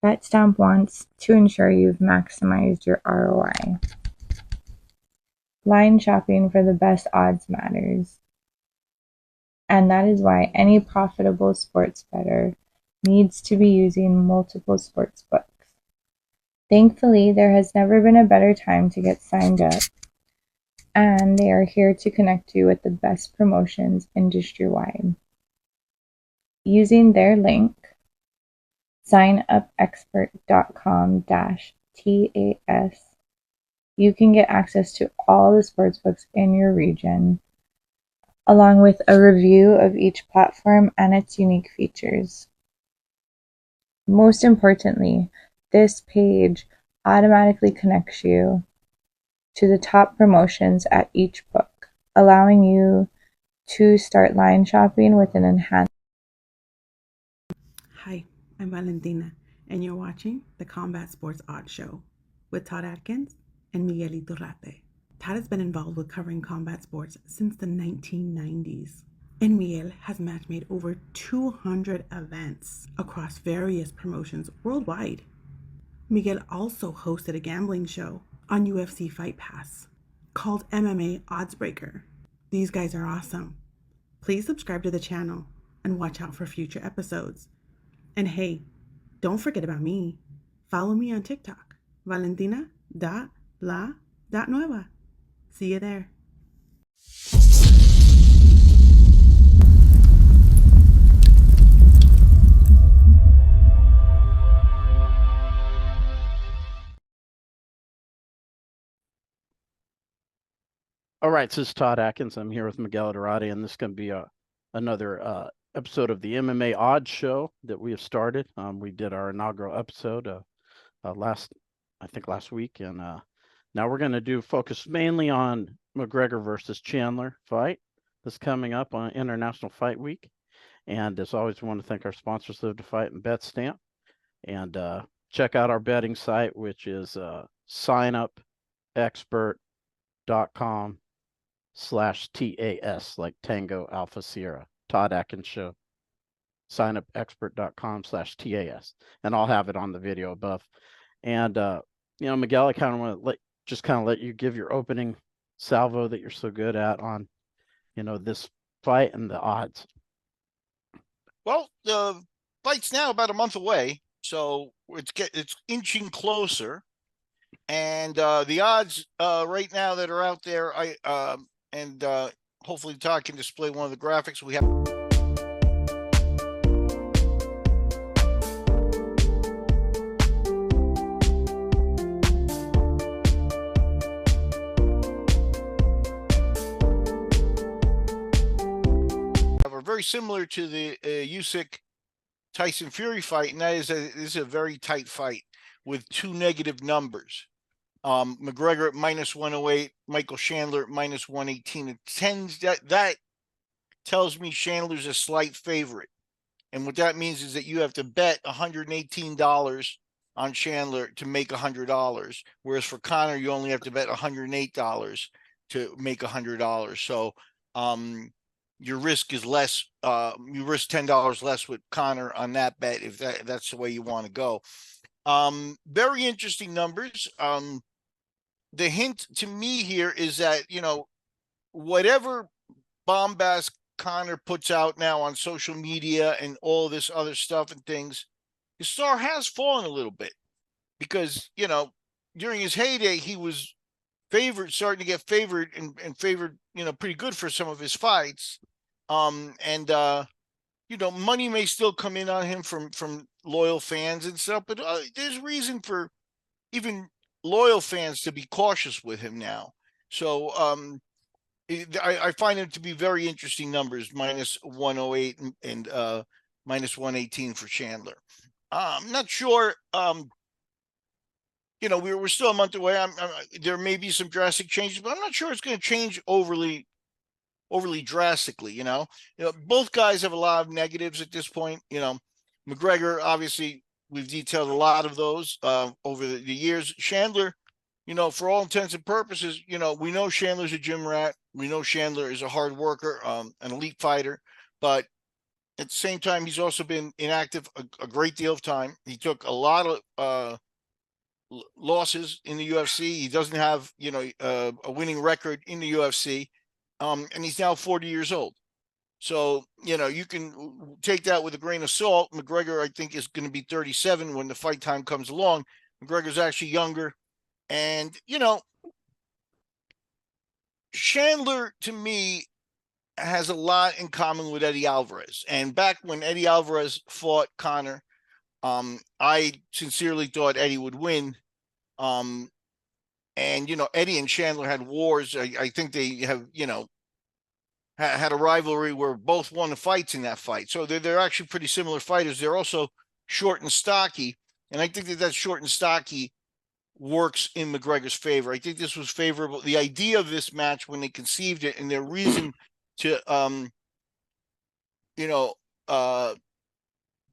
BetStamp wants to ensure you've maximized your ROI. Line shopping for the best odds matters, and that is why any profitable sports bettor needs to be using multiple sports books. Thankfully, there has never been a better time to get signed up, and they are here to connect you with the best promotions industry-wide. Using their link, signupexpert.com-TAS, you can get access to all the sportsbooks in your region, along with a review of each platform and its unique features. Most importantly, this page automatically connects you to the top promotions at each book, allowing you to start line shopping with an enhanced. Hi, I'm Valentina, and you're watching the Combat Sports Odds Show with Todd Atkins and Miguel Iturrate. Todd has been involved with covering combat sports since the 1990s, and Miguel has match-made over 200 events across various promotions worldwide. Miguel also hosted a gambling show on UFC Fight Pass called MMA Oddsbreaker. These guys are awesome. Please subscribe to the channel and watch out for future episodes. And hey, don't forget about me. Follow me on TikTok, valentina.la.nueva. See you there. All right, this is Todd Atkins. I'm here with Miguel Iturrate, and this is going to be another episode of the MMA Odds Show that we have started. We did our inaugural episode last week, and now we're going to focus mainly on McGregor versus Chandler fight that's coming up on International Fight Week. And as always, we want to thank our sponsors, Live to Fight and BetStamp, and check out our betting site, which is signupexpert.com/TAS, like Tango Alpha Sierra. Todd Atkins Show. Signupexpert.com/TAS. And I'll have it on the video above. And Miguel, I kind of want to let you give your opening salvo that you're so good at on, this fight and the odds. Well, the fight's now about a month away, so it's inching closer. And the odds right now that are out there, hopefully Todd can display one of the graphics we have. Are very similar to the Usyk Tyson Fury fight, and that is this is a very tight fight with two negative numbers. McGregor at -108, Michael Chandler at -118. It tends that tells me Chandler's a slight favorite. And what that means is that you have to bet $118 on Chandler to make $100. Whereas for Conor, you only have to bet $108 to make $100. So your risk is less. You risk $10 less with Conor on that bet if that's the way you want to go. Very interesting numbers. The hint to me here is that, whatever bombast Conor puts out now on social media and all this other stuff and things, his star has fallen a little bit because, during his heyday, he was starting to get favored and favored, pretty good for some of his fights. Money may still come in on him from loyal fans and stuff, but there's reason for even loyal fans to be cautious with him now. So I find it to be very interesting numbers, -108 and -118 for Chandler. I'm not sure. We're still a month away. There may be some drastic changes, but I'm not sure it's going to change overly drastically. Both guys have a lot of negatives at this point. McGregor, obviously, we've detailed a lot of those over the years. Chandler, for all intents and purposes, we know Chandler's a gym rat. We know Chandler is a hard worker, an elite fighter. But at the same time, he's also been inactive a great deal of time. He took a lot of losses in the UFC. He doesn't have, a winning record in the UFC, and he's now 40 years old. So, you can take that with a grain of salt. McGregor, I think, is going to be 37 when the fight time comes along. McGregor's actually younger. And, Chandler, to me, has a lot in common with Eddie Alvarez. And back when Eddie Alvarez fought Conor, I sincerely thought Eddie would win. And, Eddie and Chandler had wars. I think they have, had a rivalry where both won the fights in that fight. So they're actually pretty similar fighters. They're also short and stocky. And I think that short and stocky works in McGregor's favor. I think this was favorable. The idea of this match when they conceived it and their reason to,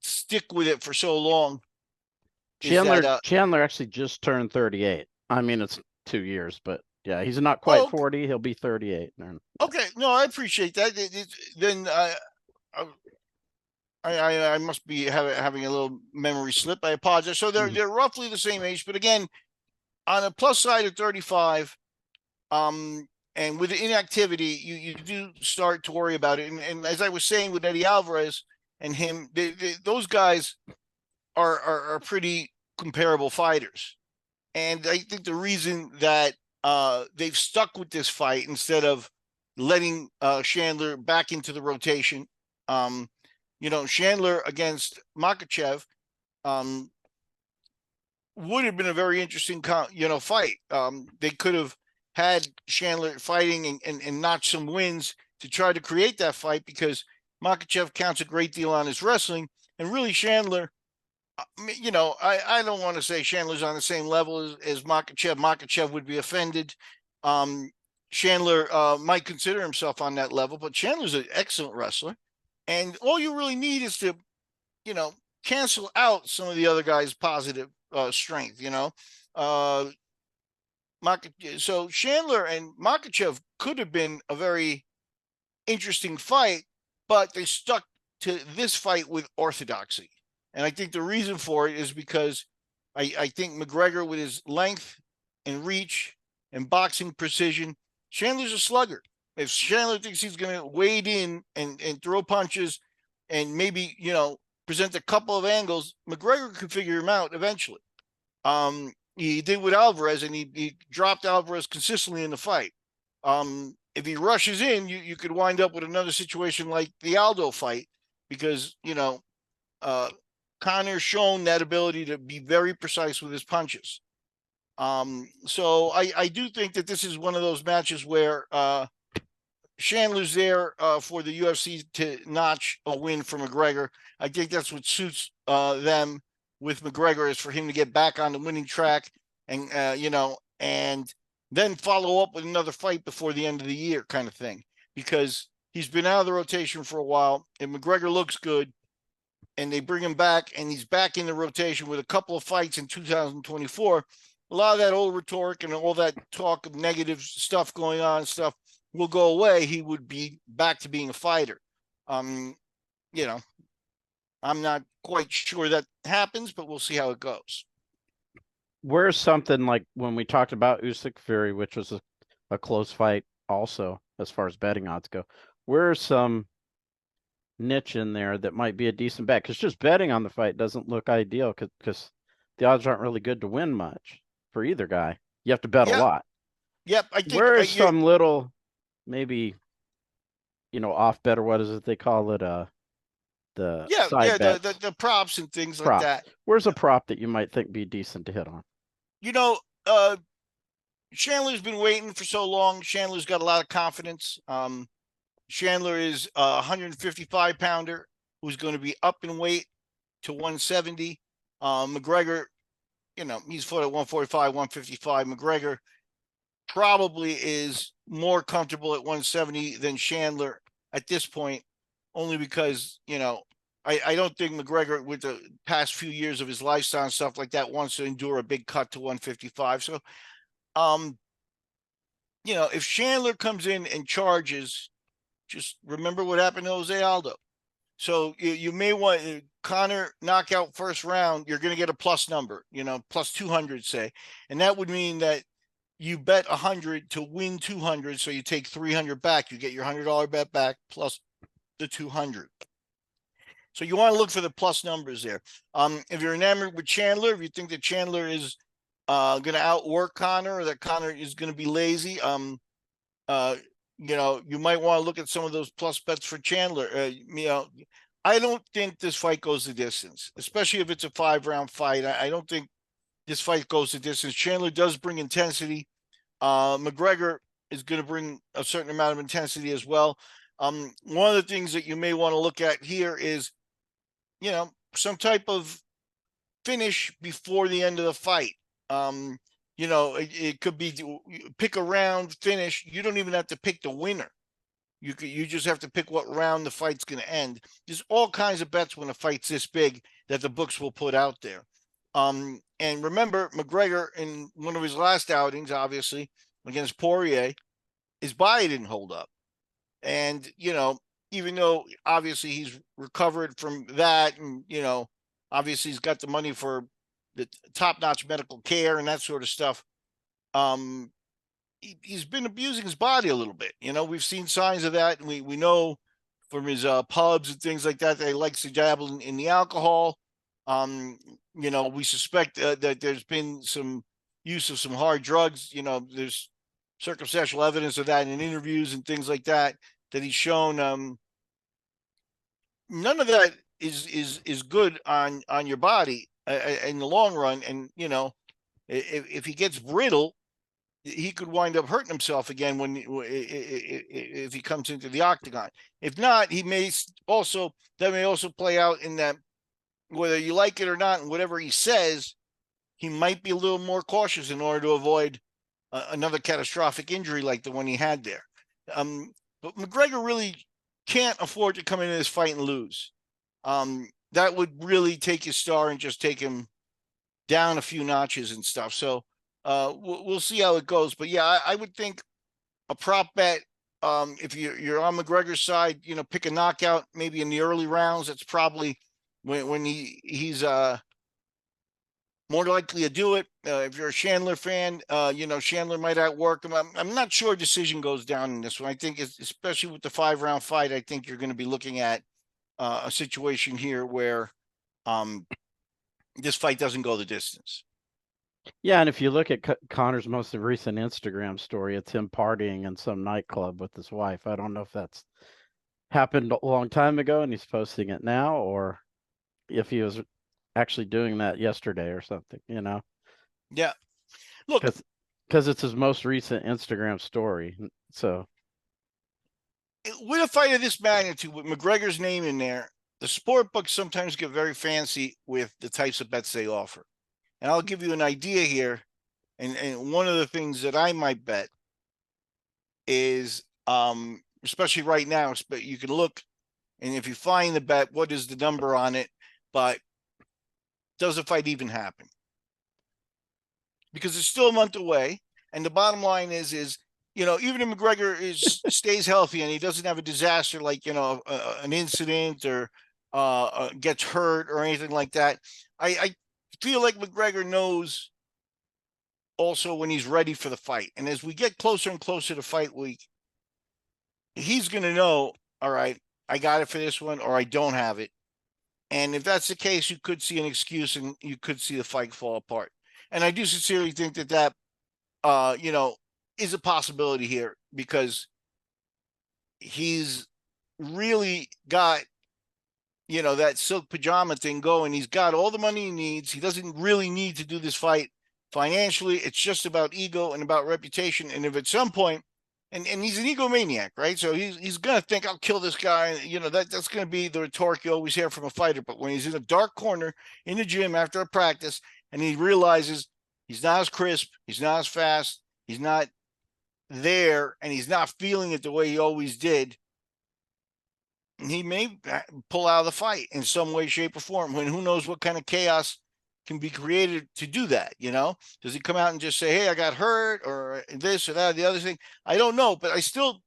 stick with it for so long. Chandler actually just turned 38. I mean, it's 2 years, but yeah, he's not quite 40. He'll be 38. Okay, no, I appreciate that. Then I must be having a little memory slip. I apologize. So they're roughly the same age, but again, on a plus side of 35, and with inactivity, you do start to worry about it. And as I was saying with Eddie Alvarez and him, those guys are pretty comparable fighters. And I think the reason that they've stuck with this fight instead of letting Chandler back into the rotation, Chandler against Makhachev would have been a very interesting, fight. They could have had Chandler fighting and notch some wins to try to create that fight because Makhachev counts a great deal on his wrestling. And really, Chandler, I don't want to say Chandler's on the same level as Makhachev. Makhachev would be offended. Chandler might consider himself on that level, but Chandler's an excellent wrestler. And all you really need is to, cancel out some of the other guys' positive strength, so Chandler and Makhachev could have been a very interesting fight, but they stuck to this fight with orthodoxy. And I think the reason for it is because I think McGregor, with his length and reach and boxing precision, Chandler's a slugger. If Chandler thinks he's going to wade in and throw punches and maybe, present a couple of angles, McGregor could figure him out eventually. He did with Alvarez, and he dropped Alvarez consistently in the fight. If he rushes in, you could wind up with another situation like the Aldo fight because, Conor's shown that ability to be very precise with his punches. So I do think that this is one of those matches where Chandler's there for the UFC to notch a win for McGregor. I think that's what suits them with McGregor, is for him to get back on the winning track and, and then follow up with another fight before the end of the year kind of thing, because he's been out of the rotation for a while and McGregor looks good and they bring him back and he's back in the rotation with a couple of fights in 2024. A lot of that old rhetoric and all that talk of negative stuff going on will go away. He would be back to being a fighter. I'm not quite sure that happens, but we'll see how it goes. Where's something like when we talked about Usyk Fury, which was a close fight also, as far as betting odds go, where's some niche in there that might be a decent bet? Because just betting on the fight doesn't look ideal because the odds aren't really good to win much for either guy. You have to bet a lot. Yep. I think where's some little, maybe, off bet, or what is it they call it? The props and things like that. Where's a prop that you might think be decent to hit on? Chandler's been waiting for so long. Chandler's got a lot of confidence. Chandler is a 155 pounder who's going to be up in weight to 170. McGregor, he's fought at 145, 155. McGregor probably is more comfortable at 170 than Chandler at this point, only because, I don't think McGregor, with the past few years of his lifestyle and stuff like that, wants to endure a big cut to 155. So, if Chandler comes in and charges, just remember what happened to Jose Aldo. So you may want Connor knockout first round. You're going to get a plus number, plus 200, say, and that would mean that you bet 100 to win 200. So you take 300 back. You get your $100 bet back plus the 200. So you want to look for the plus numbers there. If you're enamored with Chandler, if you think that Chandler is going to outwork Connor, or that Connor is going to be lazy, you might want to look at some of those plus bets for Chandler. I don't think this fight goes the distance, especially if it's a 5-round fight. I don't think this fight goes the distance. Chandler does bring intensity. McGregor is going to bring a certain amount of intensity as well. One of the things that you may want to look at here is, some type of finish before the end of the fight. It could be pick a round finish. You don't even have to pick the winner. You just have to pick what round the fight's going to end. There's all kinds of bets when a fight's this big that the books will put out there. And remember, McGregor, in one of his last outings, obviously, against Poirier, his body didn't hold up. And, even though obviously he's recovered from that, and, obviously he's got the money for the top-notch medical care and that sort of stuff, he's been abusing his body a little bit. We've seen signs of that. And we know from his pubs and things like that he likes to dabble in the alcohol. We suspect that there's been some use of some hard drugs. There's circumstantial evidence of that in interviews and things like that he's shown. None of that is good on your body in the long run. And, if he gets brittle, he could wind up hurting himself again if he comes into the octagon. If not, that may also play out in that, whether you like it or not, and whatever he says, he might be a little more cautious in order to avoid another catastrophic injury like the one he had there. But McGregor really can't afford to come into this fight and lose. That would really take his star and just take him down a few notches and stuff. So we'll see how it goes. But yeah, I would think a prop bet, if you're on McGregor's side, pick a knockout maybe in the early rounds. That's probably when he's more likely to do it. If you're a Chandler fan, Chandler might outwork him. I'm not sure a decision goes down in this one. I think, especially with the 5-round fight, I think you're going to be looking at a situation here where this fight doesn't go the distance. Yeah, and if you look at Connor's most recent Instagram story, it's him partying in some nightclub with his wife. I don't know if that's happened a long time ago and he's posting it now, or if he was actually doing that yesterday or something, Yeah. Look, because it's his most recent Instagram story. So with a fight of this magnitude, with McGregor's name in there, the sport books sometimes get very fancy with the types of bets they offer. And I'll give you an idea here. And one of the things that I might bet is, especially right now, but you can look, and if you find the bet, what is the number on it? But does the fight even happen? Because it's still a month away. And the bottom line is, even if McGregor stays healthy and he doesn't have a disaster like, an incident or gets hurt or anything like that, I feel like McGregor knows also when he's ready for the fight. And as we get closer and closer to fight week, he's going to know, all right, I got it for this one, or I don't have it. And if that's the case, you could see an excuse and you could see the fight fall apart. And I do sincerely think that is a possibility here, because he's really got, that silk pajama thing going. He's got all the money he needs. He doesn't really need to do this fight financially. It's just about ego and about reputation. And if at some point, and he's an egomaniac, right? So he's going to think, I'll kill this guy. That's going to be the rhetoric you always hear from a fighter. But when he's in a dark corner in the gym after a practice and he realizes he's not as crisp, he's not as fast, he's not there, and he's not feeling it the way he always did, he may pull out of the fight in some way, shape, or form. When who knows what kind of chaos can be created to do that, Does he come out and just say, hey, I got hurt, or this or that, or the other thing? I don't know, but I still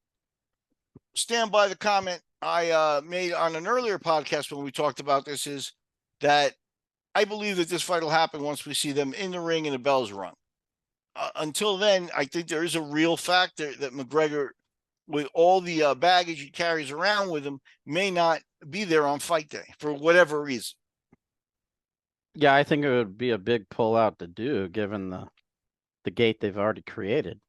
stand by the comment I made on an earlier podcast when we talked about this, is that I believe that this fight will happen once we see them in the ring and the bell's rung. Until then, I think there is a real factor that McGregor, with all the baggage he carries around with him, may not be there on fight day for whatever reason. Yeah, I think it would be a big pullout to do, given the gate they've already created.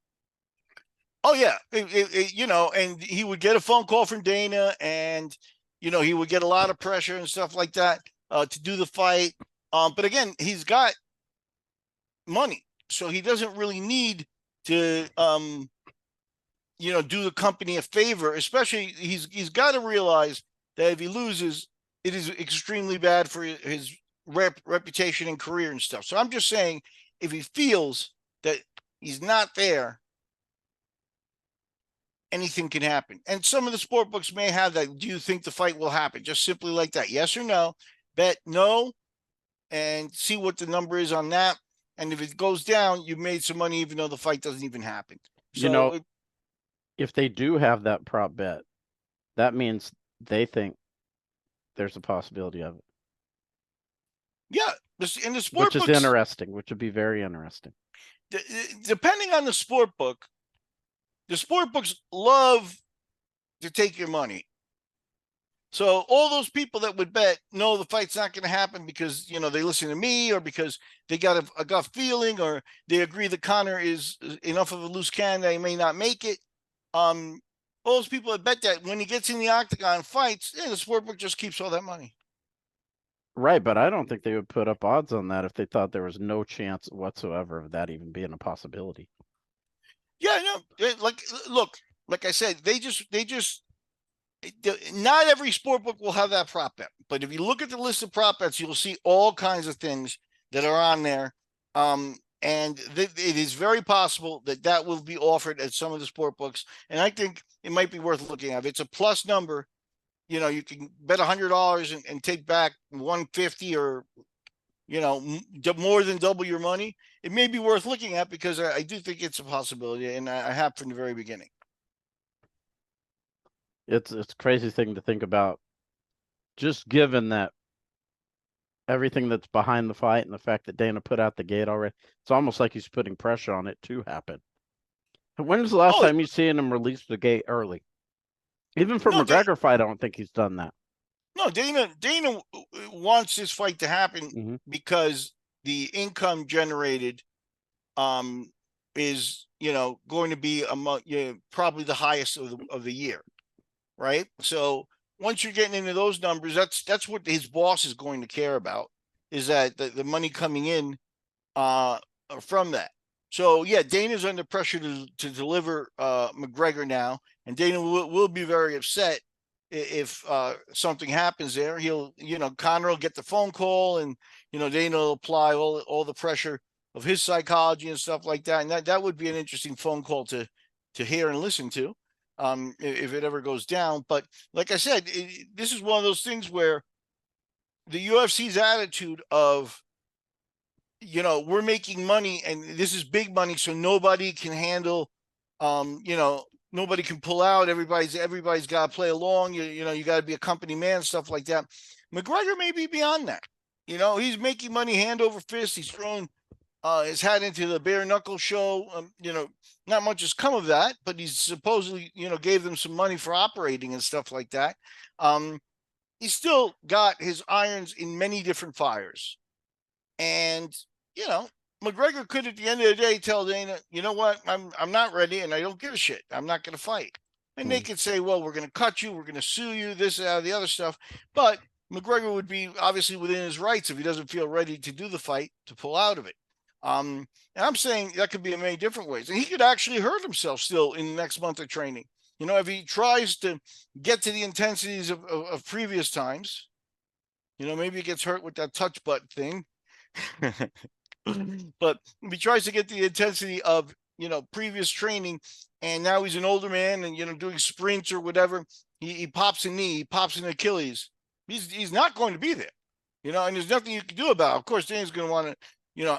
Oh yeah, and he would get a phone call from Dana, and he would get a lot of pressure and stuff like that to do the fight. But again, he's got money, so he doesn't really need to do the company a favor. Especially, he's got to realize that if he loses, it is extremely bad for his reputation and career and stuff. So I'm just saying, if he feels that he's not there, anything can happen. And some of the sport books may have that. Do you think the fight will happen? Just simply like that. Yes or no. Bet no, and see what the number is on that. And if it goes down, you've made some money, even though the fight doesn't even happen. So, if they do have that prop bet, that means they think there's a possibility of it. Yeah, in the sport books, which is interesting, which would be very interesting. Depending on the sport book, the sport books love to take your money. So all those people that would bet, no, the fight's not going to happen because, they listen to me, or because they got a gut feeling, or they agree that Conor is enough of a loose cannon that he may not make it. All those people that bet that, when he gets in the octagon fights, the sport book just keeps all that money. Right, but I don't think they would put up odds on that if they thought there was no chance whatsoever of that even being a possibility. Yeah, no, like I said, they just not every sport book will have that prop bet, but if you look at the list of prop bets, you'll see all kinds of things that are on there. And it is very possible that will be offered at some of the sport books. And I think it might be worth looking at. If it's a plus number, you can bet $100 and take back 150, or, more than double your money. It may be worth looking at, because I do think it's a possibility, and I have from the very beginning. It's a crazy thing to think about, just given that everything that's behind the fight and the fact that Dana put out the gate already. It's almost like he's putting pressure on it to happen. When was the last time you seen him release the gate early? Even for McGregor fight, I don't think he's done that. No, Dana wants this fight to happen because the income generated is going to be probably the highest of the year, right? So once you're getting into those numbers, that's what his boss is going to care about, is that the money coming in from that. So yeah, Dana's under pressure to deliver McGregor now, and Dana will be very upset if something happens there. He'll, Conor will get the phone call, and Dana will apply all the pressure of his psychology and stuff like that. And that would be an interesting phone call to hear and listen to, if it ever goes down. But like I said, this is one of those things where the UFC's attitude of, we're making money and this is big money, so nobody can handle, nobody can pull out. Everybody's got to play along. You got to be a company man, stuff like that. McGregor may be beyond that. He's making money hand over fist. He's thrown his hat into the bare knuckle show. Not much has come of that, but he's supposedly, gave them some money for operating and stuff like that. He's still got his irons in many different fires. And, McGregor could, at the end of the day, tell Dana, you know what, I'm not ready, and I don't give a shit. I'm not going to fight. And they could say, well, we're going to cut you, we're going to sue you, this, the other stuff. But McGregor would be obviously within his rights, if he doesn't feel ready to do the fight, to pull out of it. And I'm saying that could be in many different ways. And he could actually hurt himself still in the next month of training. If he tries to get to the intensities of previous times, maybe he gets hurt with that touch button thing. But if he tries to get the intensity of, previous training, and now he's an older man and, doing sprints or whatever, he pops a knee, he pops an Achilles. He's not going to be there, and there's nothing you can do about it. Of course, Dana's going to want to,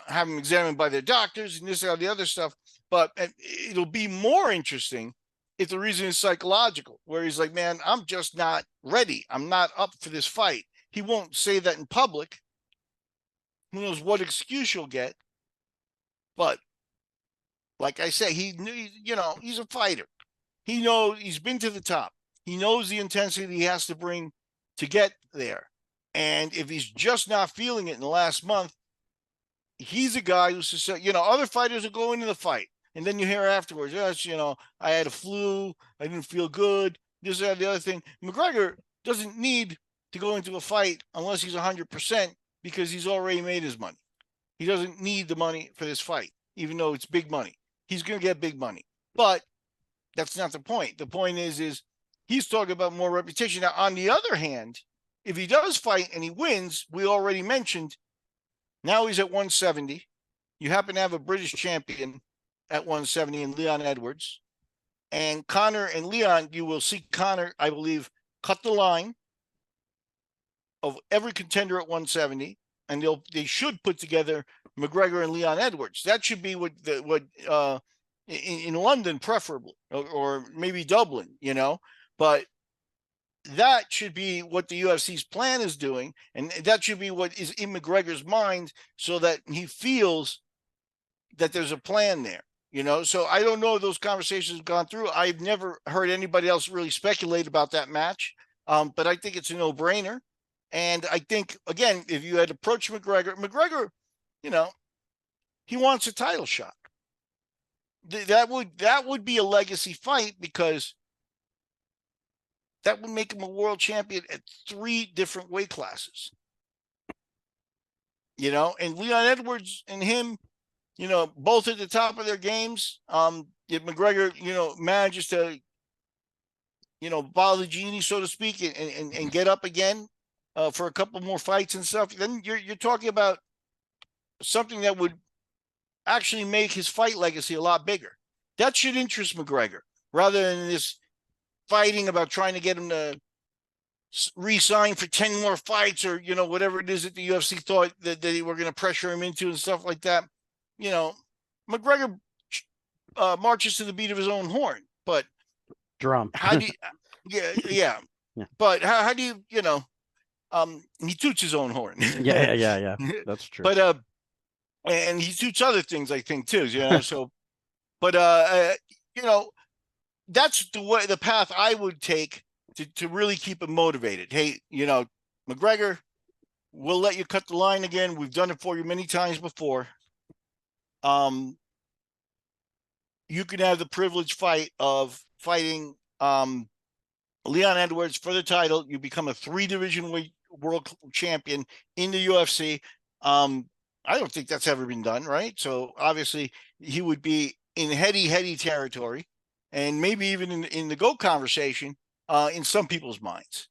have him examined by their doctors and this or the other stuff. But it'll be more interesting if the reason is psychological, where he's like, man, I'm just not ready. I'm not up for this fight. He won't say that in public. Who knows what excuse you'll get? But like I said, he's a fighter. He knows he's been to the top. He knows the intensity he has to bring to get there. And if he's just not feeling it in the last month, he's a guy who's just, other fighters will go into the fight. And then you hear afterwards, yes, I had a flu. I didn't feel good. This, that, the other thing. McGregor doesn't need to go into a fight unless he's 100% because he's already made his money. He doesn't need the money for this fight, even though it's big money. He's going to get big money. But that's not the point. The point is he's talking about more reputation. Now, on the other hand, if he does fight and he wins, we already mentioned, now he's at 170. You happen to have a British champion at 170 in Leon Edwards. And Conor and Leon, you will see Conor, I believe, cut the line of every contender at 170. And they should put together McGregor and Leon Edwards. That should be what in London, preferably, or maybe Dublin, but that should be what the UFC's plan is doing. And that should be what is in McGregor's mind so that he feels that there's a plan there, So I don't know if those conversations have gone through. I've never heard anybody else really speculate about that match. But I think it's a no-brainer. And I think, again, if you had approached McGregor, he wants a title shot. That would be a legacy fight because that would make him a world champion at 3 different weight classes. And Leon Edwards and him, both at the top of their games. If McGregor, manages to, follow the genie, so to speak, and get up again for a couple more fights and stuff, then you're talking about something that would actually make his fight legacy a lot bigger. That should interest McGregor rather than this fighting about trying to get him to re-sign for 10 more fights or, whatever it is that the UFC thought that they were going to pressure him into and stuff like that. McGregor marches to the beat of his own horn, but drum. How do you, yeah. But how do you, he toots his own horn. Yeah. That's true. But, and he toots other things, I think, too, so, but, that's the path I would take to really keep him motivated. Hey, McGregor, we'll let you cut the line again. We've done it for you many times before. You can have the privileged fight of fighting Leon Edwards for the title. You become a 3-division weight world champion in the UFC. I don't think that's ever been done, right? So obviously he would be in heady territory, and maybe even in the GOAT conversation in some people's minds.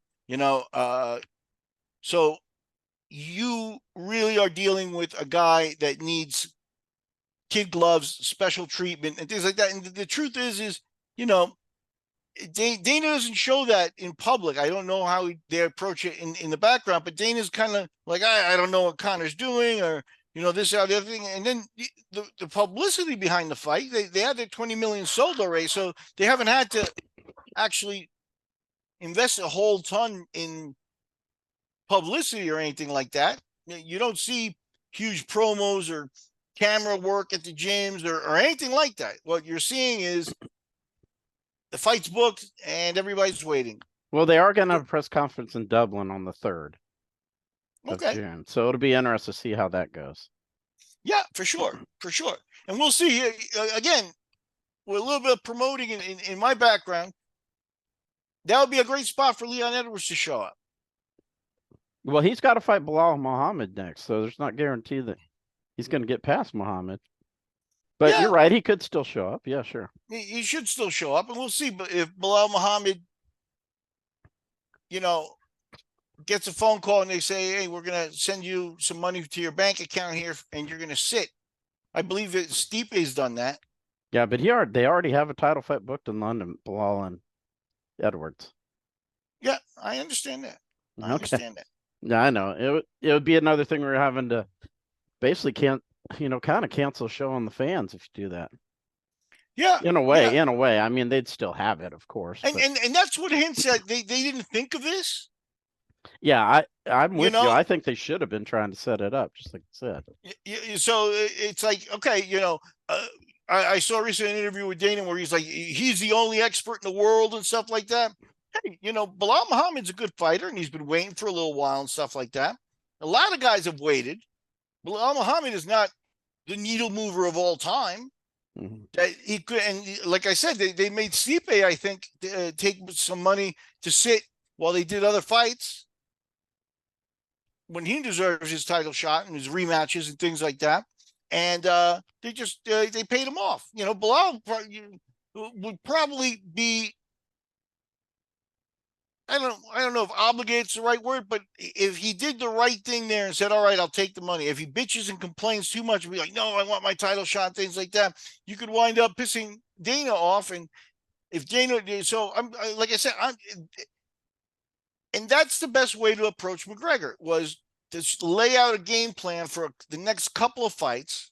So you really are dealing with a guy that needs kid gloves, special treatment, and things like that. And the truth is, Dana doesn't show that in public. I don't know how they approach it in the background, but Dana's kind of like, I don't know what Conor's doing, or this, or the other thing. And then the publicity behind the fight, they had their 20 million sold already, so they haven't had to actually invest a whole ton in publicity or anything like that. You don't see huge promos or camera work at the gyms or anything like that. What you're seeing is the fight's booked and everybody's waiting. Well, they are going to have a press conference in Dublin on the 3rd of June. So it'll be interesting to see how that goes. Yeah, for sure. And we'll see. Again, with a little bit of promoting in my background, that would be a great spot for Leon Edwards to show up. Well, he's got to fight Bilal Muhammad next, so there's not guarantee that he's going to get past Muhammad. But you're right, he could still show up. Yeah, sure. He should still show up, and we'll see. But if Bilal Muhammad, gets a phone call and they say, hey, we're going to send you some money to your bank account here, and you're going to sit. I believe that Stipe's done that. Yeah, but they already have a title fight booked in London, Bilal and Edwards. Yeah, I understand that. I understand that. Yeah, I know. It would be another thing we're having to basically kind of cancel a show on the fans if you do that. Yeah, In a way. I mean, they'd still have it, of course. And, But and that's what hints at they didn't think of this. yeah, I'm You with you. know, I think they should have been trying to set it up, just like you said. so it's like, okay, I saw recently an interview with Dana where he's like, he's the only expert in the world and stuff like that. Hey, Bilal Muhammad's a good fighter and he's been waiting for a little while and stuff like that. A lot of guys have waited. Bilal Muhammad is not the needle mover of all time. Mhm. That he could, and like I said, they made Stipe, I think, take some money to sit while they did other fights when he deserves his title shot and his rematches and things like that. And they just they paid him off. Bilal would probably be, I don't know if obligate's the right word, but if he did the right thing there and said, all right, I'll take the money. If he bitches and complains too much and be like, no, I want my title shot, things like that, you could wind up pissing Dana off. And if Dana, so I'm like I said, and that's the best way to approach McGregor, was to lay out a game plan for the next couple of fights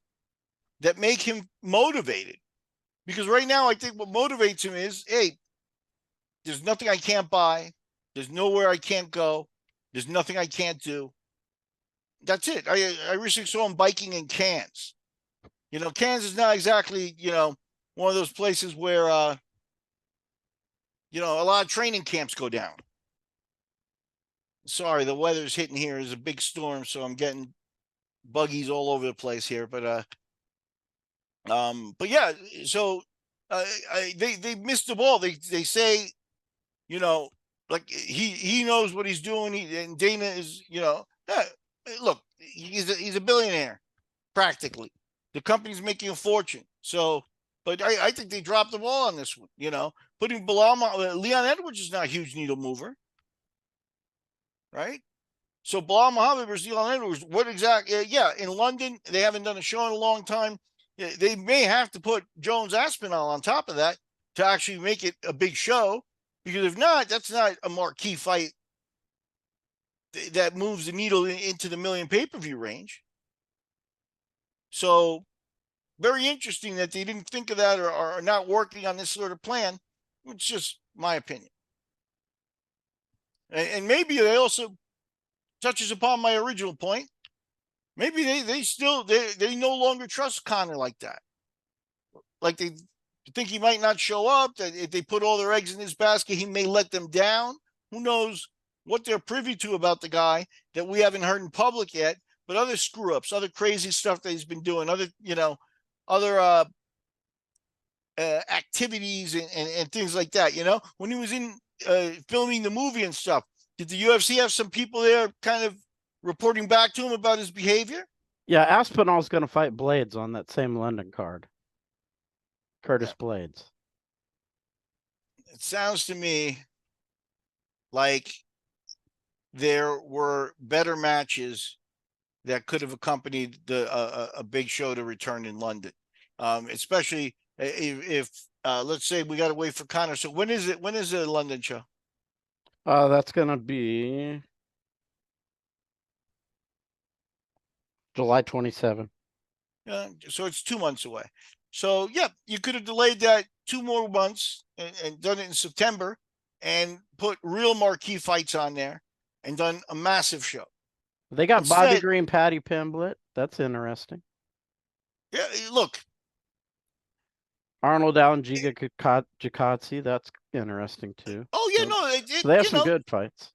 that make him motivated. Because right now, I think what motivates him is, hey, there's nothing I can't buy. There's nowhere I can't go. There's nothing I can't do. That's it. I recently saw him biking in Cairns. Cairns is not exactly, one of those places where, a lot of training camps go down. Sorry, the weather's hitting here. There's a big storm, so I'm getting buggies all over the place here. But yeah, so they missed the ball. They say, like he knows what he's doing. And Dana is, look, he's a billionaire practically. The company's making a fortune. So, but I think they dropped the ball on this one. Putting Leon Edwards is not a huge needle mover, right? So Bilal Muhammad versus Leon Edwards. What exactly? Yeah, in London they haven't done a show in a long time. They may have to put Jones Aspinall on top of that to actually make it a big show. Because if not, that's not a marquee fight that moves the needle into the million pay-per-view range. So very interesting that they didn't think of that or are not working on this sort of plan. It's just my opinion. And maybe they also touches upon my original point. Maybe they no longer trust Conor like that. Like they think he might not show up, that if they put all their eggs in his basket, he may let them down. Who knows what they're privy to about the guy that we haven't heard in public yet, but other screw ups, other crazy stuff that he's been doing, other activities and things like that. When he was in filming the movie and stuff, did the UFC have some people there kind of reporting back to him about his behavior? Yeah, Aspinall's going to fight Blades on that same London card. Curtis Blades. It sounds to me like there were better matches that could have accompanied a big show to return in London, especially if let's say we got to wait for Conor. So when is it? When is the London show? That's going to be July 27th. So it's 2 months away. So yeah, you could have delayed that 2 more months and done it in September and put real marquee fights on there and done a massive show. They got Bobby Green, Paddy Pimblett. That's interesting. Yeah, look. Arnold Allen, Giga Jacozzi. That's interesting too. Oh yeah, so they have some good fights.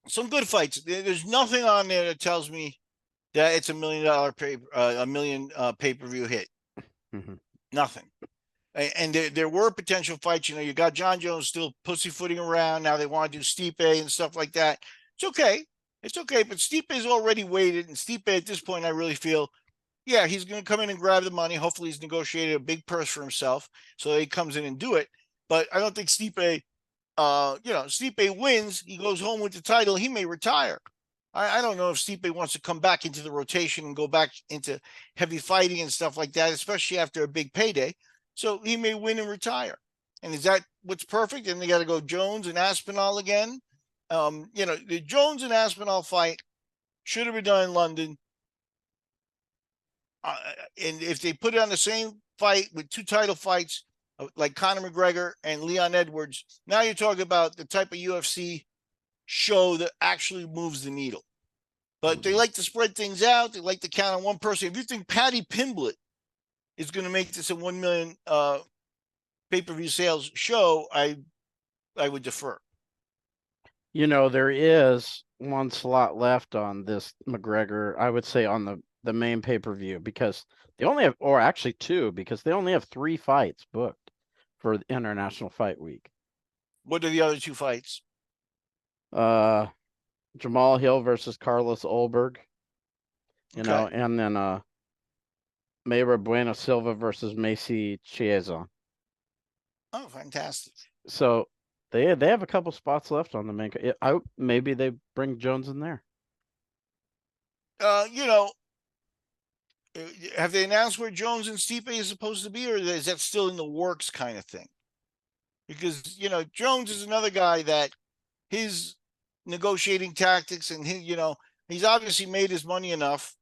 Some good fights. There's nothing on there that tells me that it's $1 million pay-per-view hit. Mm-hmm. Nothing. And there were potential fights. You got John Jones still pussyfooting around. Now they want to do Stipe and stuff like that. It's okay. But Stipe's already waited. And Stipe at this point, I really feel, yeah, he's going to come in and grab the money. Hopefully he's negotiated a big purse for himself so he comes in and do it. But I don't think Stipe, Stipe wins. He goes home with the title. He may retire. I don't know if Stipe wants to come back into the rotation and go back into heavy fighting and stuff like that, especially after a big payday. So he may win and retire. And is that what's perfect? And they got to go Jones and Aspinall again. The Jones and Aspinall fight should have been done in London and if they put it on the same fight with 2 title fights, like Conor McGregor and Leon Edwards, now you're talking about the type of UFC show that actually moves the needle. But they like to spread things out. They like to count on one person. If you think Paddy Pimblett is going to make this a 1 million pay-per-view sales show, I would defer. There is one slot left on this McGregor, I would say on the main pay-per-view, because they only have, or actually 2, because they only have 3 fights booked for the International Fight Week. What are the other 2 fights? Jamal Hill versus Carlos Ulberg, and then Mayra Bueno Silva versus Macy Chiasson. Oh, fantastic! So they have a couple spots left on the main. Maybe they bring Jones in there. Have they announced where Jones and Stipe is supposed to be, or is that still in the works kind of thing? Because Jones is another guy that his negotiating tactics and he's obviously made his money enough,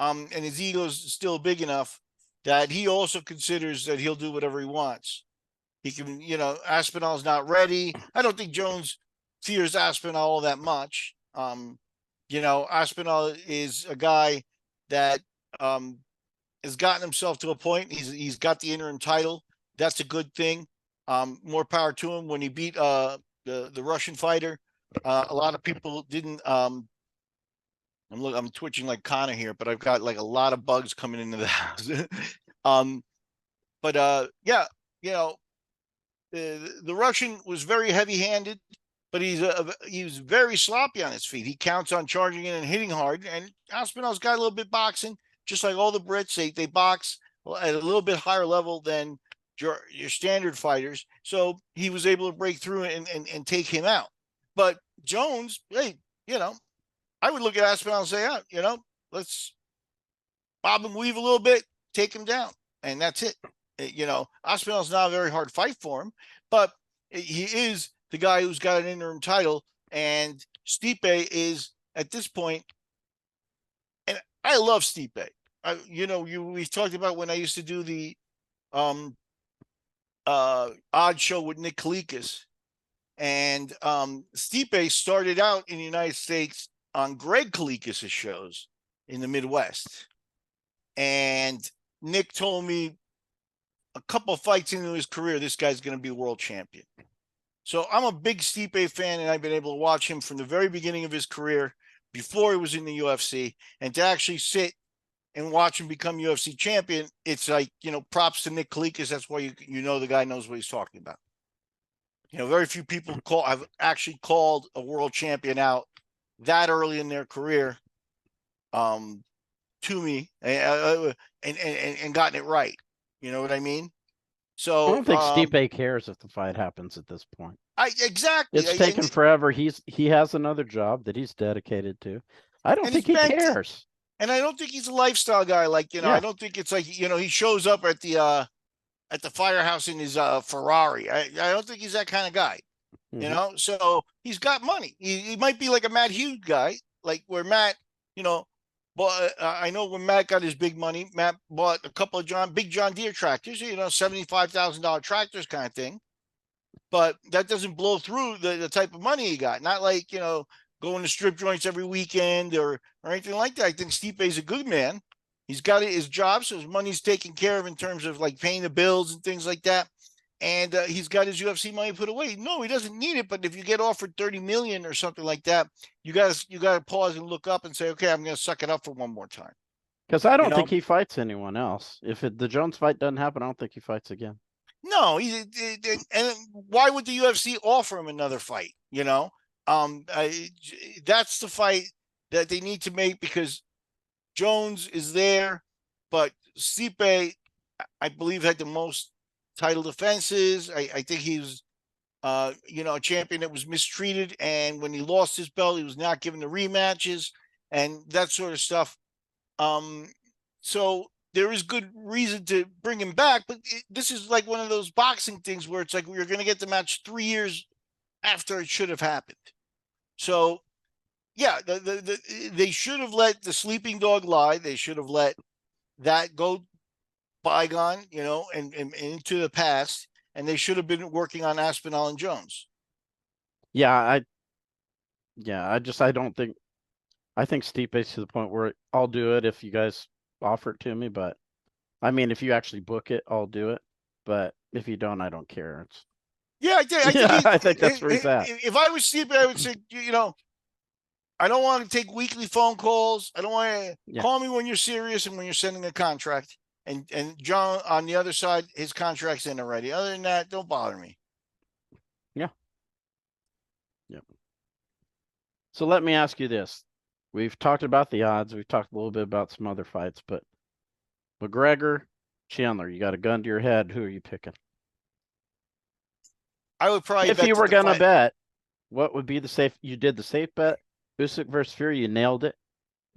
and his ego's still big enough that he also considers that he'll do whatever he wants. He can, Aspinall's not ready. I don't think Jones fears Aspinall all that much. Aspinall is a guy that has gotten himself to a point. He's got the interim title. That's a good thing. More power to him. When he beat the Russian fighter, a lot of people didn't. I'm twitching like Connor here, but I've got like a lot of bugs coming into the house. The Russian was very heavy-handed, but he's very sloppy on his feet. He counts on charging in and hitting hard. And Aspinall's got a little bit boxing, just like all the Brits. They box at a little bit higher level than your standard fighters. So he was able to break through and take him out. But Jones, hey, I would look at Aspinall and say, let's bob and weave a little bit, take him down, and that's it. Aspinall's not a very hard fight for him, but he is the guy who's got an interim title, and Stipe is at this point, and I love Stipe. We've talked about when I used to do the odd show with Nick Kalikas, and Stipe started out in the United States on Greg Kalikas' shows in the Midwest, and Nick told me a couple of fights into his career, this guy's going to be world champion. So I'm a big Stipe fan, and I've been able to watch him from the very beginning of his career before he was in the UFC, and to actually sit and watch him become UFC champion, it's like, props to Nick Kalikas. That's why the guy knows what he's talking about. Very few people have actually called a world champion out that early in their career to me and gotten it right. You know what I mean? So I don't think Stipe cares if the fight happens at this point. Exactly. It's taken forever. He has another job that he's dedicated to. I don't think he cares. And I don't think he's a lifestyle guy. Like, I don't think it's like, he shows up at the firehouse in his Ferrari. I don't think he's that kind of guy. Mm-hmm. So he's got money. He might be like a Matt Hughes guy, like where Matt, but I know when Matt got his big money, Matt bought a couple of big John Deere tractors, $75,000 tractors kind of thing. But that doesn't blow through the type of money he got. Not like, going to strip joints every weekend or anything like that. I think Stipe's a good man. He's got his job, so his money's taken care of in terms of like paying the bills and things like that. And he's got his UFC money put away. No, he doesn't need it. But if you get offered $30 million or something like that, you got to pause and look up and say, okay, I'm going to suck it up for one more time. Because I don't think he fights anyone else. If the Jones fight doesn't happen, I don't think he fights again. No, and why would the UFC offer him another fight? That's the fight that they need to make, because Jones is there, but Stipe, I believe, had the most title defenses. I think he was, a champion that was mistreated, and when he lost his belt, he was not given the rematches and that sort of stuff. So there is good reason to bring him back, but this is like one of those boxing things where it's like we're going to get the match 3 years after it should have happened. So, yeah, they should have let the sleeping dog lie. They should have let that go bygone, and into the past, and they should have been working on Aspinall and Jones. Yeah, I don't think. I think Stipe's to the point where I'll do it if you guys offer it to me. But I mean, if you actually book it, I'll do it. But if you don't, I don't care. It's Yeah, I think yeah, I think that's where he's at. if I was Stipe, I would say, I don't want to take weekly phone calls. I don't want to call me when you're serious and when you're sending a contract. And John on the other side, his contract's in already. Other than that, don't bother me. Yeah. Yep. So let me ask you this. We've talked about the odds. We've talked a little bit about some other fights, but McGregor, Chandler, you got a gun to your head. Who are you picking? I would probably if bet you were going to bet, what would be the safe? You did the safe bet. Usyk versus Fury, you nailed it.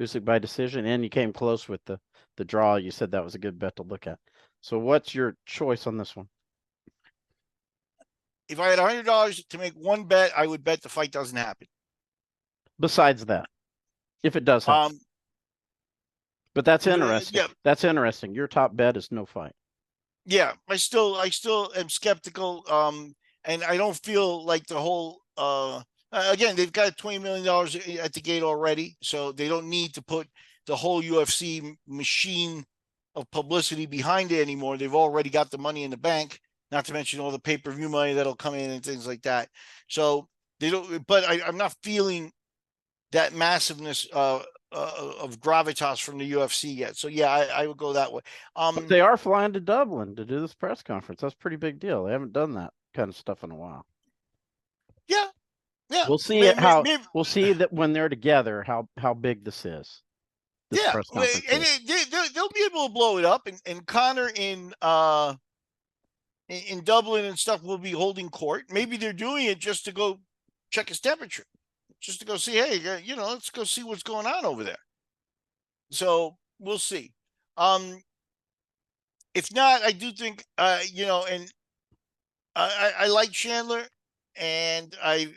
Usyk by decision, and you came close with the draw. You said that was a good bet to look at. So what's your choice on this one? If I had $100 to make one bet, I would bet the fight doesn't happen. Besides that, if it does happen. But that's interesting. That's interesting. Your top bet is no fight. Yeah, I still am skeptical. And I don't feel like the whole again, they've got $20 million at the gate already, so they don't need to put the whole UFC machine of publicity behind it anymore. They've already got the money in the bank, not to mention all the pay-per-view money that'll come in and things like that. So they don't, but I'm not feeling that massiveness of gravitas from the UFC yet. So yeah, I would go that way. But they are flying to Dublin to do this press conference. That's a pretty big deal. They haven't done that kind of stuff in a while. Yeah. We'll see we'll see that when they're together how big this is. This press conference and they'll be able to blow it up. And Connor in Dublin and stuff will be holding court. Maybe they're doing it just to go check his temperature, just to go see, hey, let's go see what's going on over there. So we'll see. If not, I do think, and I like Chandler, and I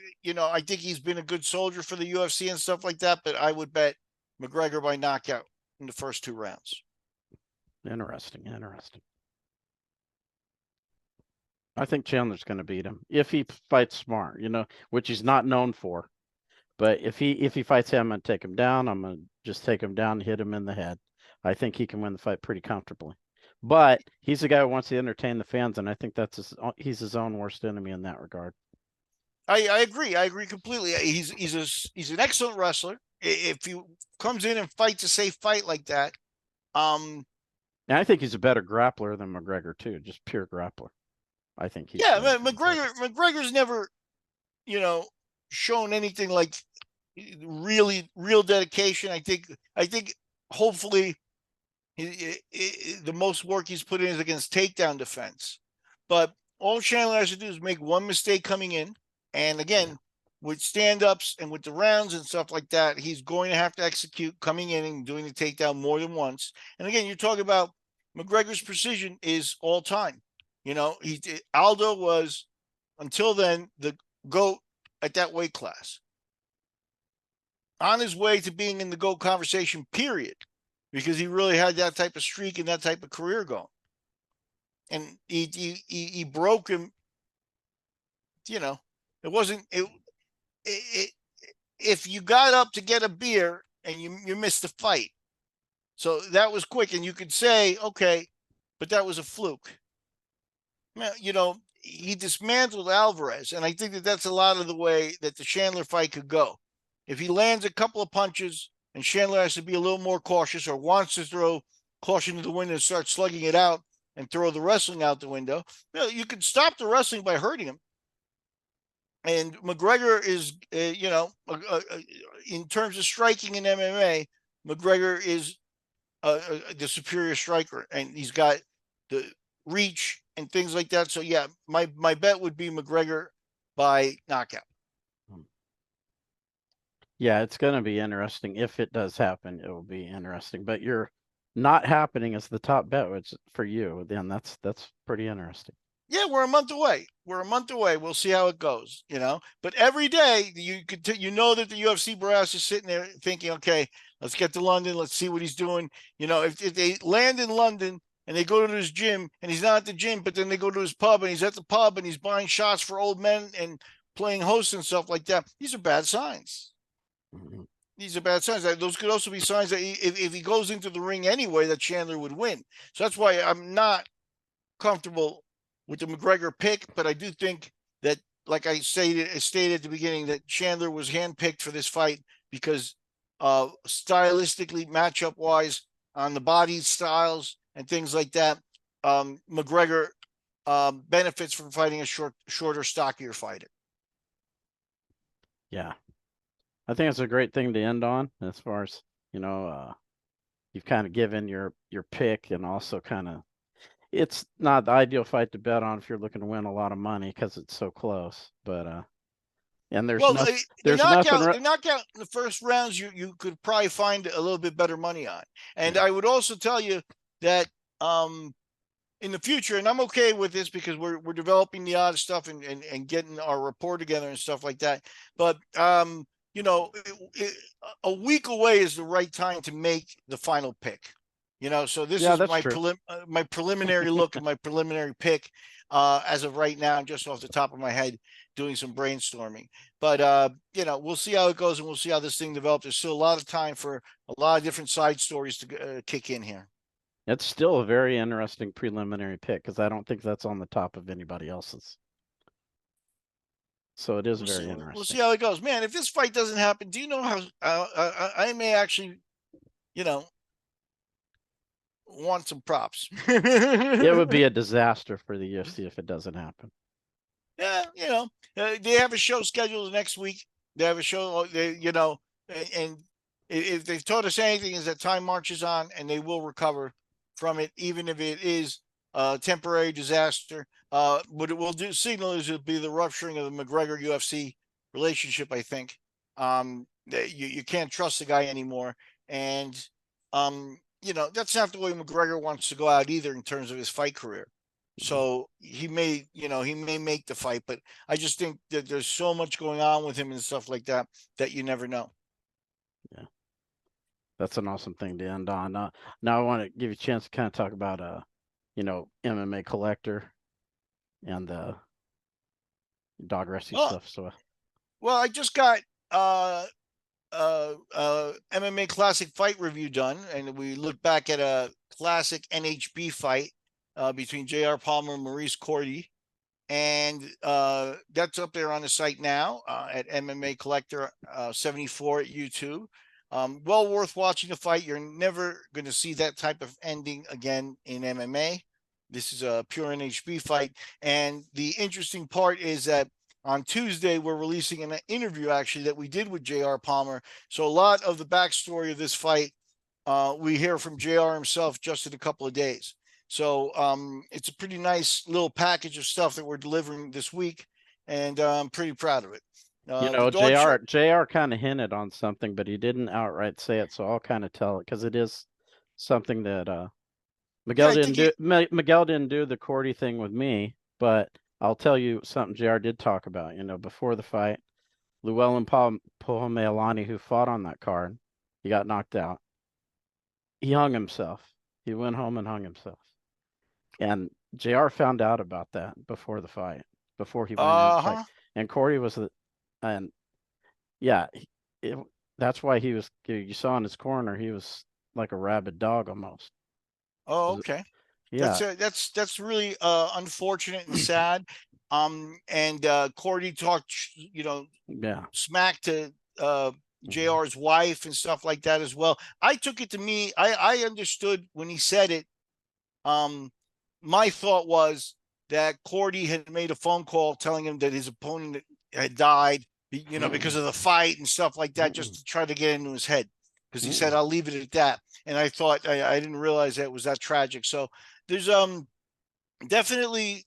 think he's been a good soldier for the UFC and stuff like that, but I would bet McGregor by knockout in the first 2 rounds. Interesting. I think Chandler's going to beat him if he fights smart, which he's not known for. But if he fights him, I'm going to take him down. I'm going to just take him down and hit him in the head. I think he can win the fight pretty comfortably. But he's a guy who wants to entertain the fans, and I think he's his own worst enemy in that regard. I agree. I agree completely. He's an excellent wrestler. If he comes in and fights a safe fight like that, and I think he's a better grappler than McGregor too. Just pure grappler. I think he's McGregor's never, shown anything like real dedication. I think hopefully the most work he's put in is against takedown defense. But all Chandler has to do is make one mistake coming in. And again, with stand-ups and with the rounds and stuff like that, he's going to have to execute coming in and doing the takedown more than once. And again, you're talking about McGregor's precision is all time. Aldo was, until then, the GOAT at that weight class. On his way to being in the GOAT conversation, period, because he really had that type of streak and that type of career going. And he broke him. It wasn't if you got up to get a beer and you missed the fight. So that was quick, and you could say, okay, but that was a fluke. He dismantled Alvarez, and I think that's a lot of the way that the Chandler fight could go. If he lands a couple of punches and Chandler has to be a little more cautious or wants to throw caution to the wind and start slugging it out and throw the wrestling out the window, you can stop the wrestling by hurting him. And McGregor is, in terms of striking in MMA, McGregor is the superior striker, and he's got the reach and things like that. So yeah, my bet would be McGregor by knockout. Yeah, it's going to be interesting. If it does happen, it will be interesting. But you're not happening as the top bet, which for you, then that's pretty interesting. Yeah, we're a month away. We're a month away. We'll see how it goes, But every day you could, that the UFC brass is sitting there thinking, okay, let's get to London. Let's see what he's doing. If they land in London and they go to his gym and he's not at the gym, but then they go to his pub and he's at the pub and he's buying shots for old men and playing hosts and stuff like that, these are bad signs. Mhm. These are bad signs. Those could also be signs that if he goes into the ring anyway, that Chandler would win. So that's why I'm not comfortable with the McGregor pick, but I do think that, like I stated at the beginning, that Chandler was handpicked for this fight because stylistically, matchup wise, on the body styles and things like that, McGregor benefits from fighting a shorter, stockier fighter. Yeah, I think it's a great thing to end on as far as, you've kind of given your pick, and also kind of, it's not the ideal fight to bet on if you're looking to win a lot of money because it's so close. But and there's Well, nothing, the there's nothing. knockout in the first rounds, you could probably find a little bit better money on. And Yeah. I would also tell you that in the future, and I'm okay with this because we're developing the odd stuff and getting our report together and stuff like that. But a week away is the right time to make the final pick. So this Yeah, is that's my true. my preliminary look and my preliminary pick as of right now, just off the top of my head, doing some brainstorming. But we'll see how it goes, and we'll see how this thing develops. There's still a lot of time for a lot of different side stories to kick in here. It's still a very interesting preliminary pick because I don't think that's on the top of anybody else's. So it is We'll very see. We'll see interesting. how it goes, man. If this fight doesn't happen, do you know how I may actually, you know, want some props? It would be a disaster for the UFC if it doesn't happen. Yeah, they have a show scheduled next week. They have a show, and if they've taught us anything, is that time marches on, and they will recover from it, even if it is a temporary disaster. What it will do signal is it'll be the rupturing of the McGregor UFC relationship. I think you can't trust the guy anymore, and that's not the way McGregor wants to go out either in terms of his fight career. So he may make the fight, but I just think that there's so much going on with him and stuff like that you never know. Yeah, that's an awesome thing to end on. Now I want to give you a chance to kind of talk about MMA collector and the dog rescue Well, stuff. So I just got MMA classic fight review done, and we look back at a classic NHB fight between J.R. Palmer and Maurice Cordy. And that's up there on the site now at MMA Collector 74 at YouTube. Well worth watching the fight. You're never going to see that type of ending again in MMA. This is a pure NHB fight. And the interesting part is that on Tuesday, we're releasing an interview actually that we did with JR Palmer. So a lot of the backstory of this fight, we hear from JR himself just in a couple of days. So it's a pretty nice little package of stuff that we're delivering this week, and I'm pretty proud of it. JR kind of hinted on something, but he didn't outright say it. So I'll kind of tell it because it is something that Miguel didn't do. Miguel didn't do the Cordy thing with me, but I'll tell you something JR did talk about. Before the fight, Llewellyn Pohomealani, who fought on that card, he got knocked out. He hung himself. He went home and hung himself. And JR found out about that before the fight, before he went in the fight. And Cordy was and yeah, that's why he was. You saw in his corner, he was like a rabid dog almost. Oh, okay. Yeah, that's really unfortunate and sad. And Cordy talked, yeah, smack to JR's wife and stuff like that as well. I took it to me. I understood when he said it. My thought was that Cordy had made a phone call telling him that his opponent had died, because of the fight and stuff like that, just to try to get into his head. Because he said, "I'll leave it at that." And I thought I didn't realize that it was that tragic. So there's definitely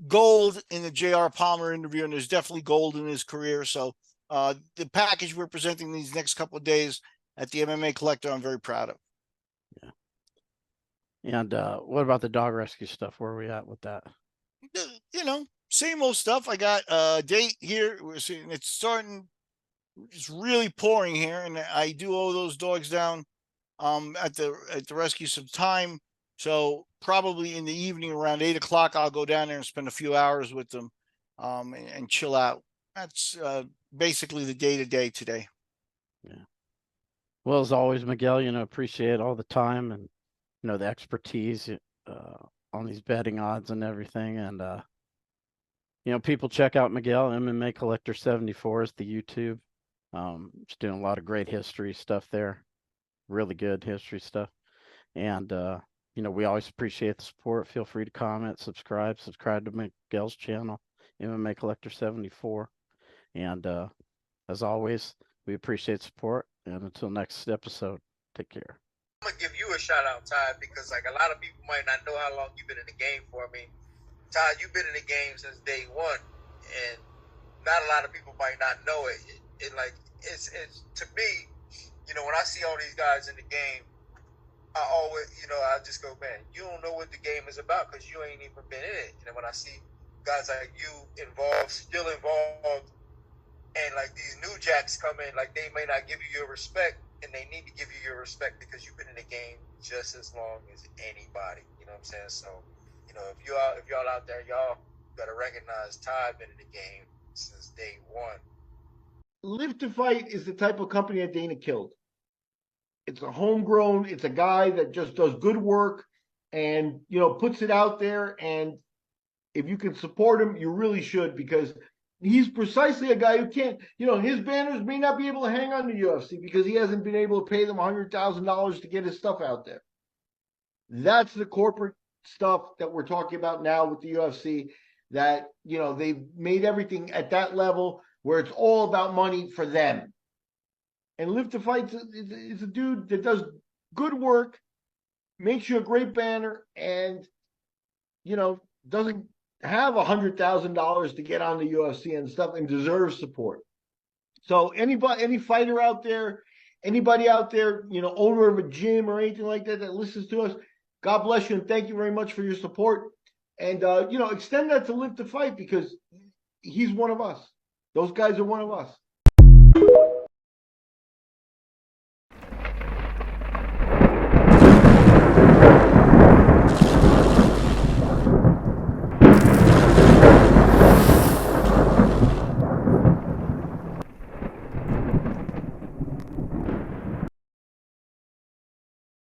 gold in the JR Palmer interview, and there's definitely gold in his career. So the package we're presenting these next couple of days at the MMA Collector, I'm very proud of. Yeah. And what about the dog rescue stuff? Where are we at with that? same old stuff. I got a date here. It's starting. It's really pouring here, and I do owe those dogs down at the rescue some time. So probably in the evening around 8 o'clock, I'll go down there and spend a few hours with them and chill out. That's basically the day to day today. Yeah. Well, as always, Miguel, appreciate all the time and, the expertise on these betting odds and everything. And, people check out Miguel, MMA Collector 74 is the YouTube. Just doing a lot of great history stuff there. Really good history stuff. And, we always appreciate the support. Feel free to comment, subscribe to Miguel's channel, MMA Collector 74. And as always, we appreciate support. And until next episode, take care. I'm gonna give you a shout out, Todd, because like a lot of people might not know how long you've been in the game for. I mean, Todd, you've been in the game since day one, and not a lot of people might not know it. It's to me, when I see all these guys in the game, I always, I just go, man, you don't know what the game is about because you ain't even been in it. And when I see guys like you still involved, and like these new jacks come in, like they may not give you your respect, and they need to give you your respect because you've been in the game just as long as anybody. You know what I'm saying? So, if y'all out there, y'all gotta recognize Todd been in the game since day one. Live to Fight is the type of company that Dana killed. It's a homegrown. It's a guy that just does good work and puts it out there. And if you can support him, you really should, because he's precisely a guy who can't, his banners may not be able to hang on the UFC because he hasn't been able to pay them $100,000 to get his stuff out there. That's the corporate stuff that we're talking about now with the UFC, that, they've made everything at that level where it's all about money for them. And Live to Fight is a dude that does good work, makes you a great banner, and, doesn't have $100,000 to get on the UFC and stuff, and deserves support. So any fighter out there, anybody out there, owner of a gym or anything like that listens to us, God bless you and thank you very much for your support. And extend that to Live to Fight, because he's one of us. Those guys are one of us.